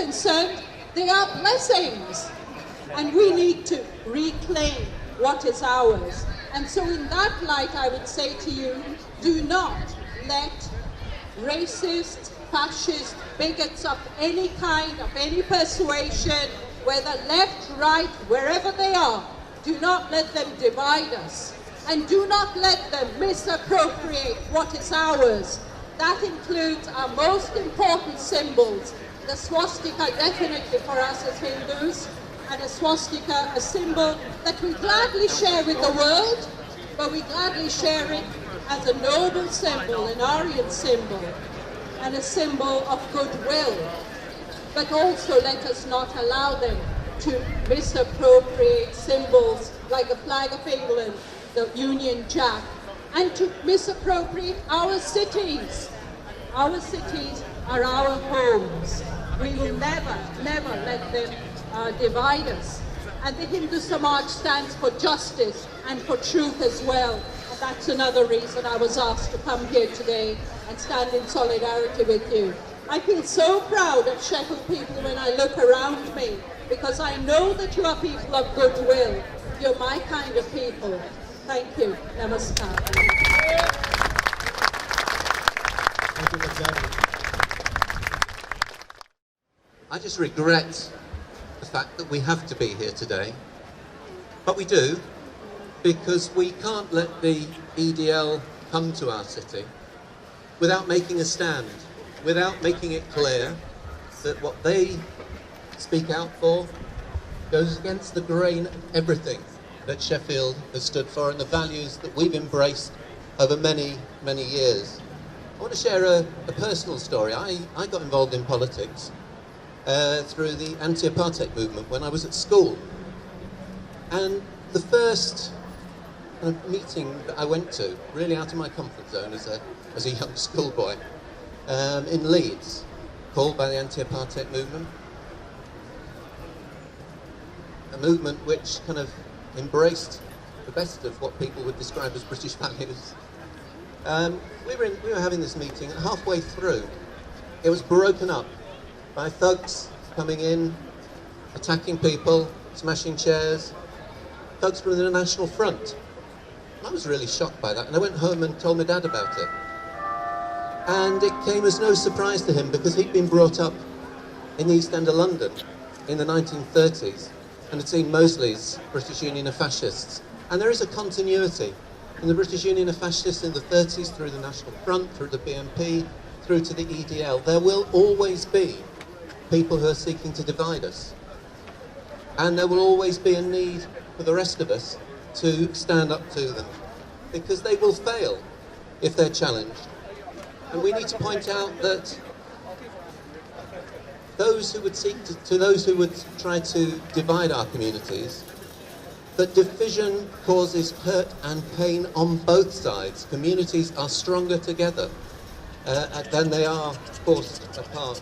concerned, they are blessings. And we need to reclaim what is ours. And so in that light, I would say to you, do not let racist, fascist, bigots of any kind, of any persuasion, whether left, right, wherever they are, do not let them divide us. And do not let them misappropriate what is ours. That includes our most important symbols. The swastika, definitely for us as Hindus, and a swastika, a symbol that we gladly share with the world, but we gladly share it as a noble symbol, an Aryan symbol, and a symbol of goodwill. But also let us not allow them to misappropriate symbols like the flag of England, the Union Jack, and to misappropriate our cities. Our cities are our homes. We will never, never let them divide us. And the Hindu Samaj stands for justice and for truth as well. And that's another reason I was asked to come here today and stand in solidarity with you. I feel so proud of Sheffield people when I look around me, because I know that you are people of goodwill. You're my kind of people. Thank you. Namaskar. I just regret the fact that we have to be here today, but we do, because we can't let the EDL come to our city without making a stand, without making it clear that what they speak out for goes against the grain of everything that Sheffield has stood for and the values that we've embraced over many, many years. I want to share a personal story. I got involved in politics through the anti-apartheid movement when I was at school. And the first meeting that I went to, really out of my comfort zone as a young schoolboy, in Leeds, called by the anti-apartheid movement. A movement which kind of embraced the best of what people would describe as British values. We were having this meeting, and halfway through, it was broken up by thugs coming in, attacking people, smashing chairs, thugs from the National Front. And I was really shocked by that, and I went home and told my dad about it. And it came as no surprise to him, because he'd been brought up in the East End of London in the 1930s and had seen Mosley's British Union of Fascists. And there is a continuity in the British Union of Fascists in the 30s, through the National Front, through the BNP, through to the EDL. There will always be people who are seeking to divide us. And there will always be a need for the rest of us to stand up to them, because they will fail if they're challenged. And we need to point out that those who would seek to those who would try to divide our communities, that division causes hurt and pain on both sides. Communities are stronger together than they are forced apart.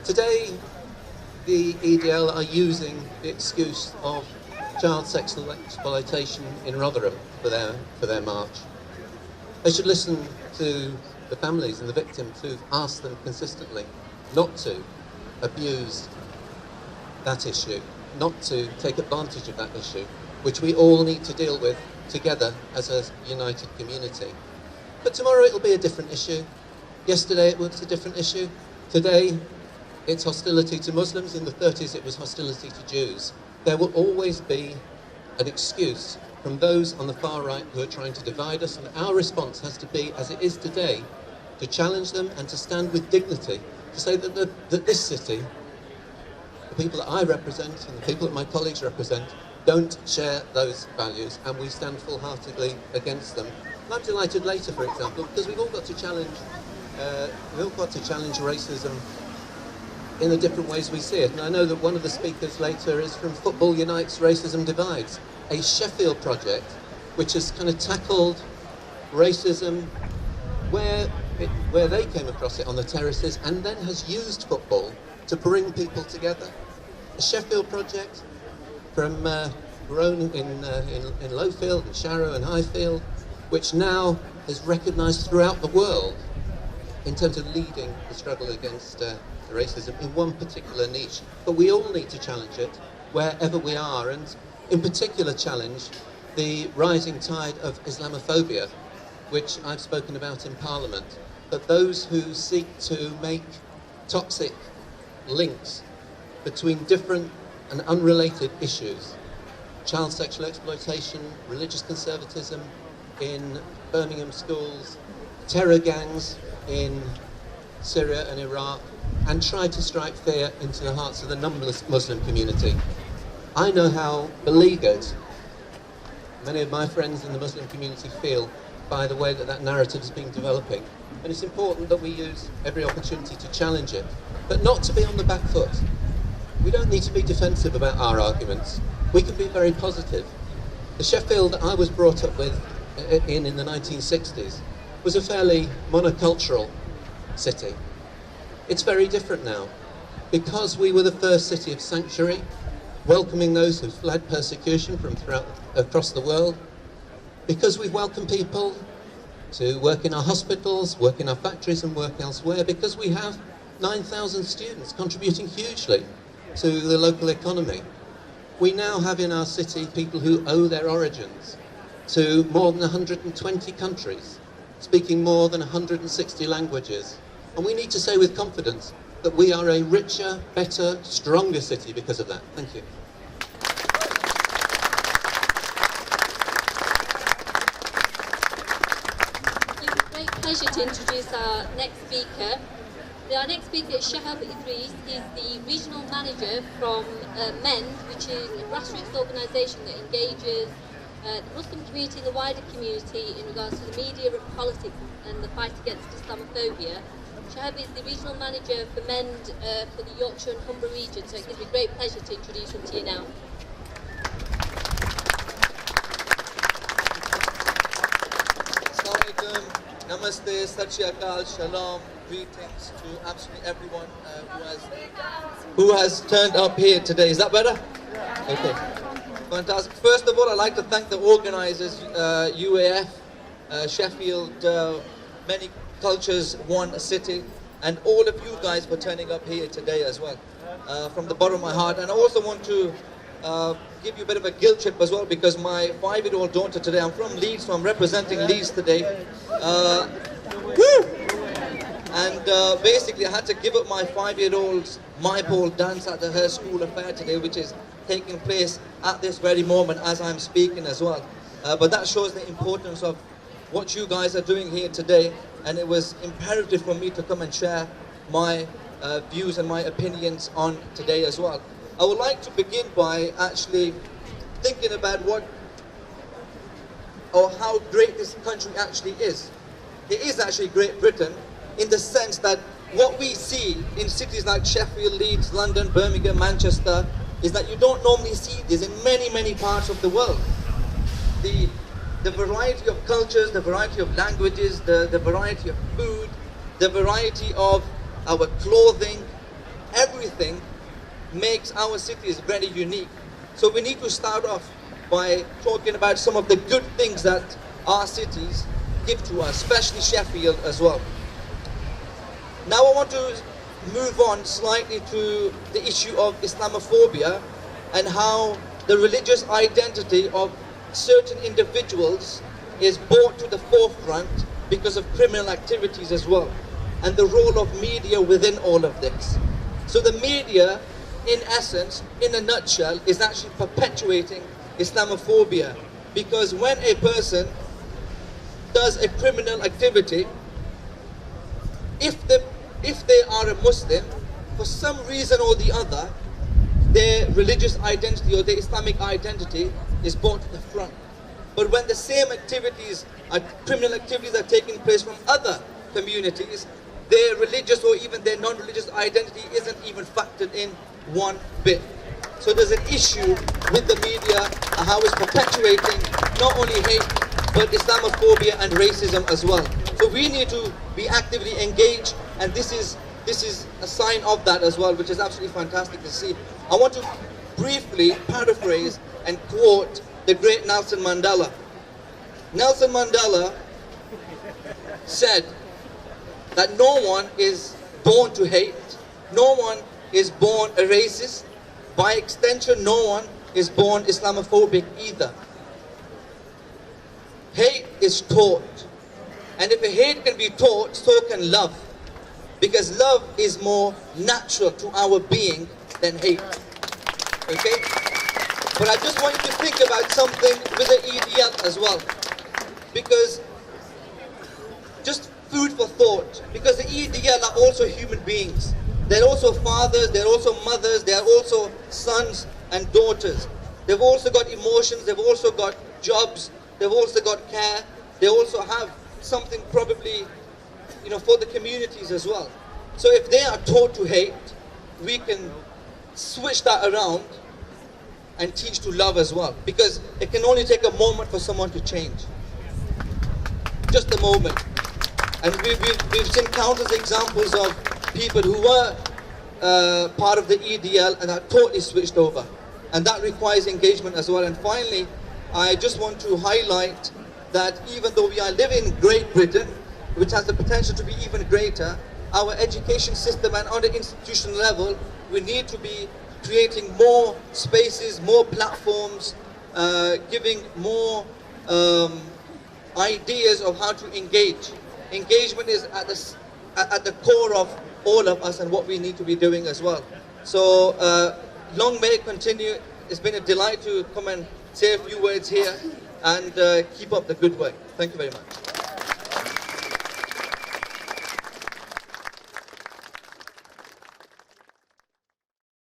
Today, the EDL are using the excuse of child sexual exploitation in Rotherham for their march. They should listen to the families and the victims who've asked them consistently not to abuse that issue, not to take advantage of that issue, which we all need to deal with together as a united community. But tomorrow it'll be a different issue. Yesterday it was a different issue. Today it's hostility to Muslims. In the 30s it was hostility to Jews. There will always be an excuse from those on the far right who are trying to divide us, and our response has to be, as it is today, to challenge them and to stand with dignity, to say that this city, the people that I represent and the people that my colleagues represent, don't share those values, and we stand full-heartedly against them. And I'm delighted later, for example, because we've all got to challenge racism in the different ways we see it. And I know that one of the speakers later is from Football Unites Racism Divides, a Sheffield project which has kind of tackled racism where they came across it on the terraces, and then has used football to bring people together. A Sheffield project from grown in Lowfield and Sharrow and Highfield, which now is recognised throughout the world in terms of leading the struggle against racism in one particular niche, but we all need to challenge it wherever we are, and in particular challenge the rising tide of Islamophobia, which I've spoken about in Parliament, that those who seek to make toxic links between different and unrelated issues, child sexual exploitation, religious conservatism in Birmingham schools, terror gangs in Syria and Iraq, and try to strike fear into the hearts of the numberless Muslim community. I know how beleaguered many of my friends in the Muslim community feel by the way that that narrative has been developing. And it's important that we use every opportunity to challenge it, but not to be on the back foot. We don't need to be defensive about our arguments. We can be very positive. The Sheffield that I was brought up with in the 1960s was a fairly monocultural city. It's very different now. Because we were the first city of sanctuary, welcoming those who fled persecution from across the world, because we've welcomed people to work in our hospitals, work in our factories and work elsewhere, because we have 9,000 students contributing hugely to the local economy. We now have in our city people who owe their origins to more than 120 countries, speaking more than 160 languages. And we need to say with confidence that we are a richer, better, stronger city because of that. Thank you. Pleasure to introduce our next speaker. Our next speaker is Sheffield Idris. He's the regional manager from MEND, which is a grassroots organisation that engages the Muslim community and the wider community in regards to the media and politics and the fight against Islamophobia. Shahab is the regional manager for MEND for the Yorkshire and Humber region, so it gives me great pleasure to introduce him to you now. Namaste, Sat Shri Akal, Shalom, greetings to absolutely everyone who has turned up here today. Is that better? Okay, fantastic. First of all, I'd like to thank the organisers, UAF, Sheffield, Many Cultures, One City, and all of you guys for turning up here today as well, from the bottom of my heart. And I also want to give you a bit of a guilt trip as well, because my 5-year-old daughter today, I'm from Leeds, so I'm representing Leeds today. And basically I had to give up my 5-year-old's my pole dance at her school affair today, which is taking place at this very moment as I'm speaking as well. But that shows the importance of what you guys are doing here today, and it was imperative for me to come and share my views and my opinions on today as well. I would like to begin by actually thinking about how great this country actually is. It is actually Great Britain in the sense that what we see in cities like Sheffield, Leeds, London, Birmingham, Manchester is that you don't normally see this in many, many parts of the world. The variety of cultures, the variety of languages, the variety of food, the variety of our clothing, everything makes our cities very unique. So we need to start off by talking about some of the good things that our cities give to us, especially Sheffield as well. Now I want to move on slightly to the issue of Islamophobia and how the religious identity of certain individuals is brought to the forefront because of criminal activities as well, and the role of media within all of this. So the media, in essence, in a nutshell, is actually perpetuating Islamophobia, because when a person does a criminal activity, if they are a Muslim, for some reason or the other, their religious identity or their Islamic identity is brought to the front. But when the same activities, criminal activities are taking place from other communities, their religious or even their non-religious identity isn't even factored in one bit. So there's an issue with the media, how it's perpetuating not only hate, but Islamophobia and racism as well. So we need to be actively engaged, and this is a sign of that as well, which is absolutely fantastic to see. I want to briefly paraphrase and quote the great Nelson Mandela. Nelson Mandela said that no one is born to hate, no one is born a racist. By extension, no one is born Islamophobic either. Hate is taught. And if a hate can be taught, so can love. Because love is more natural to our being than hate. Okay? But I just want you to think about something with the EDL as well. Because, just food for thought. Because the EDL are also human beings. They're also fathers, they're also mothers, they're also sons and daughters. They've also got emotions, they've also got jobs, they've also got care. They also have something probably, for the communities as well. So if they are taught to hate, we can switch that around and teach to love as well. Because it can only take a moment for someone to change. Just a moment. And we've seen countless examples of people who were part of the EDL and are totally switched over. And that requires engagement as well. And finally, I just want to highlight that even though we are living in Great Britain, which has the potential to be even greater, our education system and on the institutional level, we need to be creating more spaces, more platforms, giving more ideas of how to engage. Engagement is at the core of all of us and what we need to be doing as well. So long may it continue. It's been a delight to come and say a few words here and keep up the good work. Thank you very much.